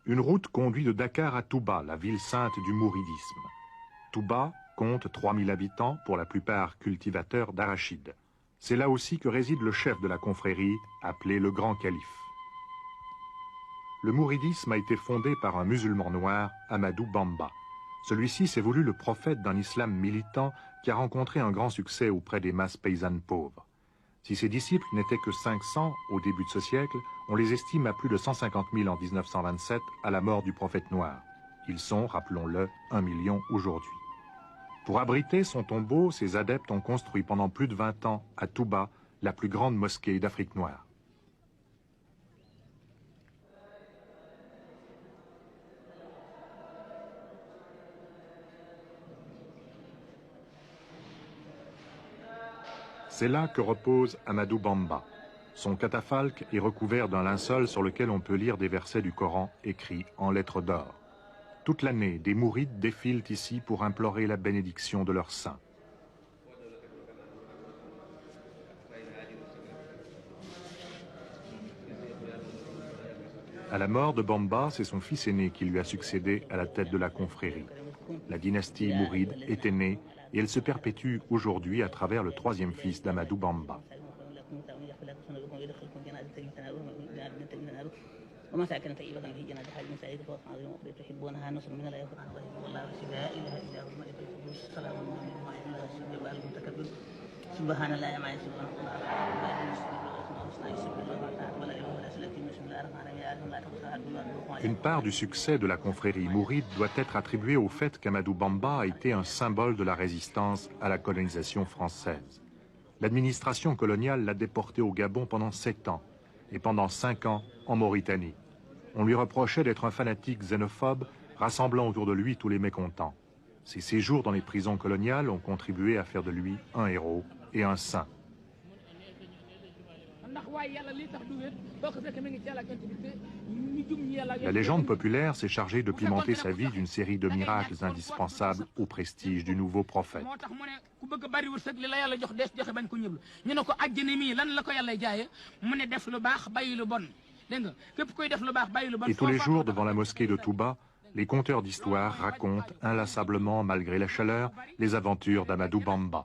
Une route conduit de Dakar à Touba, la ville sainte du mouridisme. Touba compte 3000 habitants, pour la plupart cultivateurs d'arachides. C'est là aussi que réside le chef de la confrérie, appelé le Grand Calife. Le mouridisme a été fondé par un musulman noir, Ahmadou Bamba. Celui-ci s'est voulu le prophète d'un islam militant qui a rencontré un grand succès auprès des masses paysannes pauvres. Si ses disciples n'étaient que 500 au début de ce siècle, on les estime à plus de 150 000 en 1927 à la mort du prophète noir. Ils sont, rappelons-le, 1 million aujourd'hui. Pour abriter son tombeau, ses adeptes ont construit pendant plus de 20 ans à Touba la plus grande mosquée d'Afrique noire. C'est là que repose Ahmadou Bamba. Son catafalque est recouvert d'un linceul sur lequel on peut lire des versets du Coran écrits en lettres d'or. Toute l'année, des mourides défilent ici pour implorer la bénédiction de leur saint. À la mort de Bamba, c'est son fils aîné qui lui a succédé à la tête de la confrérie. La dynastie mouride était née et elle se perpétue aujourd'hui à travers le troisième fils d'Ahmadou Bamba. Une part du succès de la confrérie mouride doit être attribuée au fait qu'Ahmadou Bamba a été un symbole de la résistance à la colonisation française. L'administration coloniale l'a déporté au Gabon pendant 7 ans et pendant 5 ans en Mauritanie. On lui reprochait d'être un fanatique xénophobe, rassemblant autour de lui tous les mécontents. Ses séjours dans les prisons coloniales ont contribué à faire de lui un héros et un saint. La légende populaire s'est chargée de pimenter sa vie d'une série de miracles indispensables au prestige du nouveau prophète. Et tous les jours, devant la mosquée de Touba, les conteurs d'histoire racontent inlassablement, malgré la chaleur, les aventures d'Ahmadou Bamba.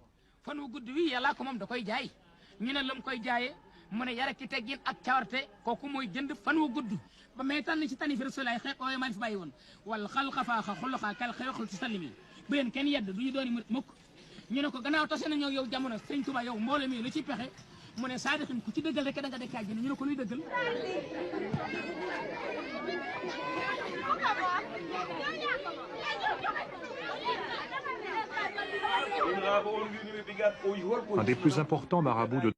mu ne yar ki teggin ak cawarte kooku mooy jënd fan wu gudd ba may tànn ci tani fi rasulaay xeet ooye maa fi bàyyi woon wala xalqa faaxa xulluxaa kal xeexul ci sallimi bu leen kenn yedd du ñu dooni murit mukk ñu ne ko gannaaw tase nañoo yow jamono sëñ Tuubaa yow mbooloo mi lu ci pexe mu ne saadixin ku ci dëggal rek da nga dekk àjjana ñu ne ko luy dëggal Un des plus importants marabouts de